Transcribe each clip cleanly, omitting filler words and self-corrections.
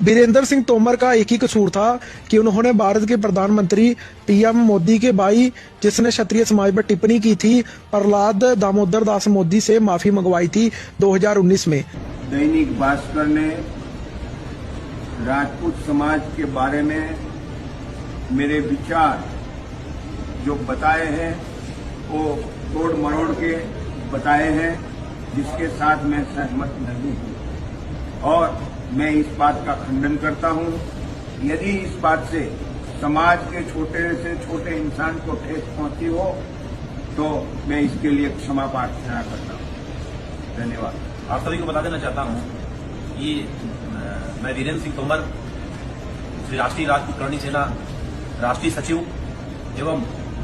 वीरेंद्र सिंह तोमर का एक ही कसूर था कि उन्होंने भारत के प्रधानमंत्री पीएम मोदी के भाई जिसने क्षत्रिय समाज पर टिप्पणी की थी प्रहलाद दामोदर दास मोदी से माफी मंगवाई थी 2019 में। दैनिक भास्कर ने राजपूत समाज के बारे में मेरे विचार जो बताए हैं वो तोड़ मरोड़ के बताए हैं, जिसके साथ मैं सहमत नहीं हूं और मैं इस बात का खंडन करता हूं। यदि इस बात से समाज के छोटे से छोटे इंसान को ठेस पहुंची हो तो मैं इसके लिए क्षमा प्रार्थना करता हूं। धन्यवाद। आप सभी को बता देना चाहता हूं कि मैं वीरेंद्र सिंह तोमर, श्री राष्ट्रीय राजपूत करणी सेना राष्ट्रीय सचिव एवं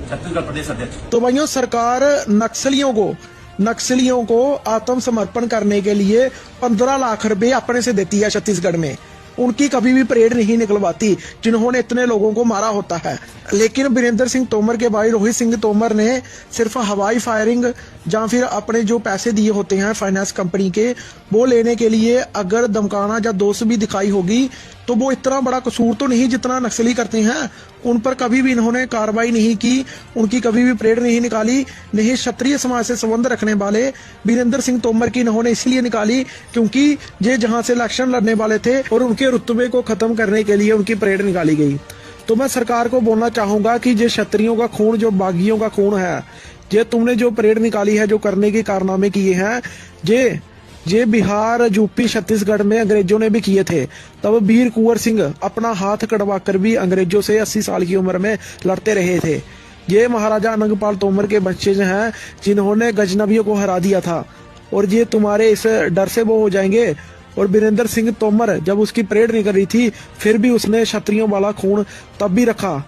छत्तीसगढ़ प्रदेश अध्यक्ष। तो भाइयों, सरकार नक्सलियों को आत्मसमर्पण करने के लिए 15 लाख रुपए अपने से देती है छत्तीसगढ़ में। उनकी कभी भी परेड नहीं निकलवाती जिन्होंने इतने लोगों को मारा होता है। लेकिन वीरेंद्र सिंह तोमर के भाई रोहित सिंह तोमर ने सिर्फ हवाई फायरिंग या फिर अपने जो पैसे दिए होते हैं फाइनेंस कंपनी के वो लेने के लिए अगर धमकाना या दोष भी दिखाई होगी तो वो इतना बड़ा कसूर तो नहीं जितना नक्सली करते हैं। उन पर कभी भी इन्होंने कार्रवाई नहीं की, उनकी कभी भी परेड नहीं निकाली। नहीं, क्षत्रिय समाज से संबंध रखने वाले वीरेंद्र सिंह तोमर की इन्होंने इसलिए निकाली क्योंकि ये जहां से इलेक्शन लड़ने वाले थे और उनके रुतबे को खत्म करने के लिए उनकी परेड निकाली गई। तो मैं सरकार को बोलना चाहूंगा कि ये क्षत्रियों का खून, जो बागियों का खून है, ये तुमने जो परेड निकाली है, जो करने के कारनामे किए हैं, ये बिहार, यूपी, छत्तीसगढ़ में अंग्रेजों ने भी किए थे। तब वीर कुंवर सिंह अपना हाथ कटवा कर भी अंग्रेजों से 80 साल की उम्र में लड़ते रहे थे। ये महाराजा अनंगपाल तोमर के वंशज हैं जिन्होंने गजनवियों को हरा दिया था और ये तुम्हारे इस डर से वो हो जाएंगे। और वीरेंद्र सिंह तोमर जब उसकी परेड निकल रही थी फिर भी उसने क्षत्रियों वाला खून तब भी रखा।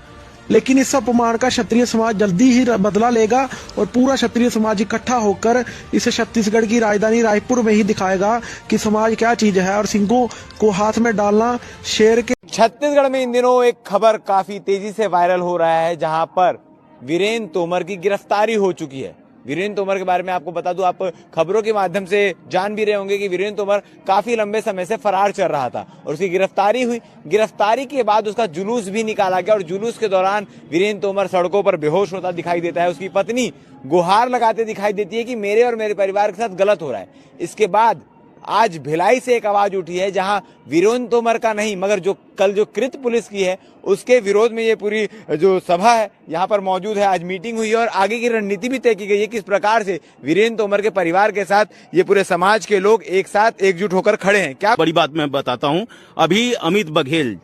लेकिन इस अपमान का क्षत्रिय समाज जल्दी ही बदला लेगा और पूरा क्षत्रिय समाज इकट्ठा होकर इस छत्तीसगढ़ की राजधानी रायपुर में ही दिखाएगा कि समाज क्या चीज है और सिंगों को हाथ में डालना शेर के। छत्तीसगढ़ में इन दिनों एक खबर काफी तेजी से वायरल हो रहा है जहां पर वीरेंद्र तोमर की गिरफ्तारी हो चुकी है। वीरेंद्र तोमर के बारे में आपको बता दूं, आप खबरों के माध्यम से जान भी रहे होंगे कि वीरेंद्र तोमर काफी लंबे समय से फरार चल रहा था और उसकी गिरफ्तारी हुई। गिरफ्तारी के बाद उसका जुलूस भी निकाला गया और जुलूस के दौरान वीरेंद्र तोमर सड़कों पर बेहोश होता दिखाई देता है। उसकी पत्नी गुहार लगाते दिखाई देती है कि मेरे और मेरे परिवार के साथ गलत हो रहा है। इसके बाद आज भिलाई से एक आवाज उठी है जहां वीरेंद्र तोमर का नहीं मगर जो कल जो कृत पुलिस की है उसके विरोध में ये पूरी जो सभा है यहाँ पर मौजूद है। आज मीटिंग हुई है और आगे की रणनीति भी तय की गई है किस प्रकार से वीरेंद्र तोमर के परिवार के साथ ये पूरे समाज के लोग एक साथ एकजुट होकर खड़े हैं। क्या बड़ी बात मैं बताता हूँ, अभी अमित बघेल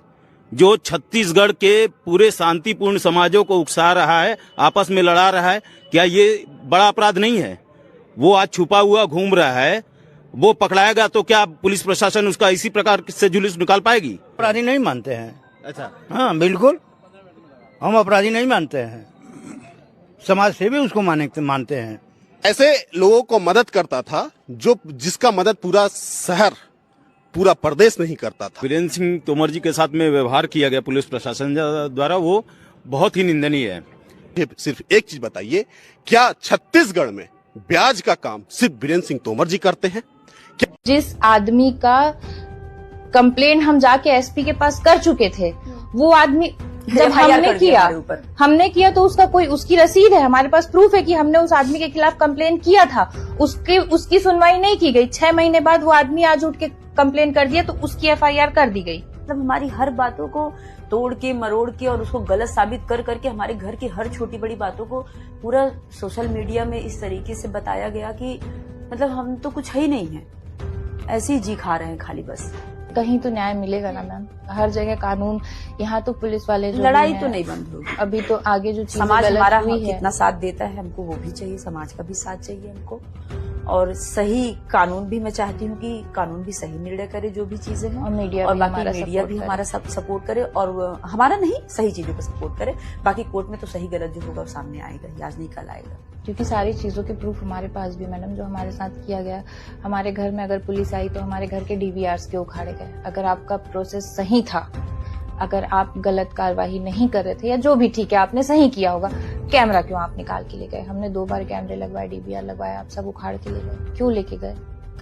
जो छत्तीसगढ़ के पूरे शांतिपूर्ण समाजों को उकसा रहा है, आपस में लड़ा रहा है, क्या ये बड़ा अपराध नहीं है? वो आज छुपा हुआ घूम रहा है, वो पकड़ाएगा तो क्या पुलिस प्रशासन उसका इसी प्रकार से जुलूस निकाल पाएगी? अपराधी नहीं मानते हैं। अच्छा, हाँ बिल्कुल, हम अपराधी नहीं मानते हैं, समाज से भी उसको मानते हैं। ऐसे लोगों को मदद करता था जिसका मदद पूरा शहर, पूरा प्रदेश नहीं करता था। वीरेंद्र सिंह तोमर जी के साथ में व्यवहार किया गया पुलिस प्रशासन द्वारा, वो बहुत ही निंदनीय है। सिर्फ एक चीज बताइए, क्या छत्तीसगढ़ में ब्याज का काम सिर्फ वीरेंद्र सिंह तोमर जी करते हैं? जिस आदमी का कंप्लेंट हम जाके एसपी के पास कर चुके थे, वो आदमी जब हमने किया तो उसकी रसीद है, हमारे पास प्रूफ है कि हमने उस आदमी के खिलाफ कंप्लेंट किया था। उसकी सुनवाई नहीं की गई। 6 महीने बाद वो आदमी आज उठ के कंप्लेंट कर दिया तो उसकी एफआईआर कर दी गई। मतलब हमारी हर बातों को तोड़ के मरोड़ के और उसको गलत साबित कर करके हमारे घर की हर छोटी बड़ी बातों को पूरा सोशल मीडिया में इस तरीके से बताया गया कि मतलब हम तो कुछ है ही नहीं है, ऐसे ही जी खा रहे हैं खाली बस। कहीं तो न्याय मिलेगा ना मैम, हर जगह कानून। यहाँ तो पुलिस वाले जो लड़ाई तो नहीं बंद होगी अभी तो आगे जो समाज हमारा कितना साथ देता है हमको वो भी चाहिए, समाज का भी साथ चाहिए हमको। और सही कानून भी मैं चाहती हूँ कि कानून भी सही निर्णय करे जो भी चीजें हैं, और बाकी मीडिया भी हमारा सब सपोर्ट करे और हमारा नहीं सही चीजों को सपोर्ट करे। बाकी कोर्ट में तो सही गलत जो होगा वो सामने आएगा, आज नहीं कल आएगा। क्योंकि सारी चीजों के प्रूफ हमारे पास भी मैडम, जो हमारे साथ किया गया। हमारे घर में अगर पुलिस आई तो हमारे घर के DVRs के उखाड़े गए। अगर आपका प्रोसेस सही था, अगर आप गलत कार्रवाई नहीं कर रहे थे या जो भी, ठीक है आपने सही किया होगा, कैमरा क्यों आप निकाल के ले गए? हमने 2 बार कैमरे लगवाए, DVR लगवाया, आप सब उखाड़ के ले गए, क्यों लेके गए?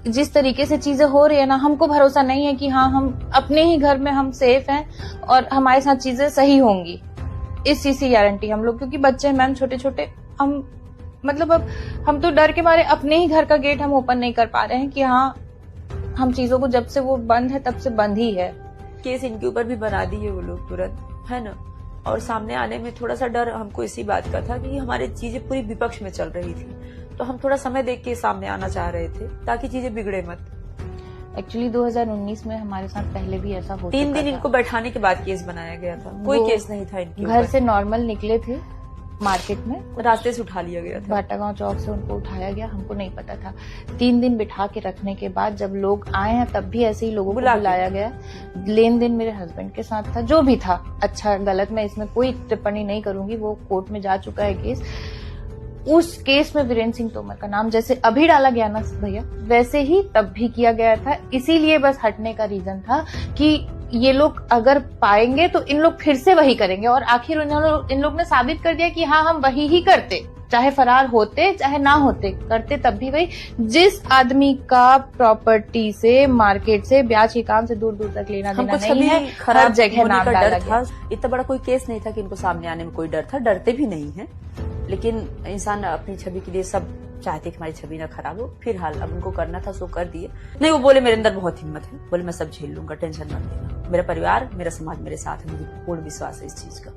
जिस तरीके से चीजें हो रही है ना, हमको भरोसा नहीं है कि हाँ हम अपने ही घर में हम सेफ हैं और हमारे साथ चीजें सही होंगी। इस चीज की गारंटी हम लोग, क्योंकि बच्चे हैं मैम छोटे छोटे, हम मतलब अब हम तो डर के मारे अपने ही घर का गेट हम ओपन नहीं कर पा रहे हैं कि हाँ हम चीजों को जब से वो बंद है तब से बंद ही है। केस इनके ऊपर भी बना दिए वो लोग तुरंत, है ना। और सामने आने में थोड़ा सा डर हमको इसी बात का था कि हमारी चीजें पूरी विपक्ष में चल रही थी, तो हम थोड़ा समय देख के सामने आना चाह रहे थे ताकि चीजें बिगड़े मत। एक्चुअली 2019 में हमारे साथ पहले भी ऐसा हो 3 दिन इनको बैठाने के बाद केस बनाया गया था, कोई केस नहीं था इनके घर से नॉर्मल निकले थे, मार्केट में रास्ते से उठा लिया गया था, भाटागांव चौक से उनको उठाया गया, हमको नहीं पता था। 3 दिन बिठा के रखने के बाद जब लोग आए हैं तब भी ऐसे ही लोगों को बुलाया गया। लेन देन मेरे हस्बैंड के साथ था, जो भी था अच्छा गलत मैं इसमें कोई टिप्पणी नहीं करूंगी, वो कोर्ट में जा चुका है केस। उस केस में वीरेंद्र सिंह तोमर का नाम जैसे अभी डाला गया ना भैया, वैसे ही तब भी किया गया था। इसीलिए बस हटने का रीजन था कि ये लोग अगर पाएंगे तो इन लोग फिर से वही करेंगे, और आखिर इन लोग ने साबित कर दिया कि हाँ हम वही ही करते, चाहे फरार होते चाहे ना होते, करते तब भी वही। जिस आदमी का प्रॉपर्टी से मार्केट से ब्याज के काम से दूर दूर तक लेना देना नहीं है, हर जगह नाम डाला गया। इतना बड़ा कोई केस नहीं था कि इनको सामने आने में कोई डर था, डरते भी नहीं है, लेकिन इंसान अपनी छवि के लिए सब चाहते कि हमारी छवि ना खराब हो। फिलहाल अब उनको करना था सो कर दिए। नहीं, वो बोले मेरे अंदर बहुत हिम्मत है, बोले मैं सब झेल लूंगा, टेंशन मत लेना, मेरा परिवार मेरा समाज मेरे साथ है, मुझे पूर्ण विश्वास है इस चीज का।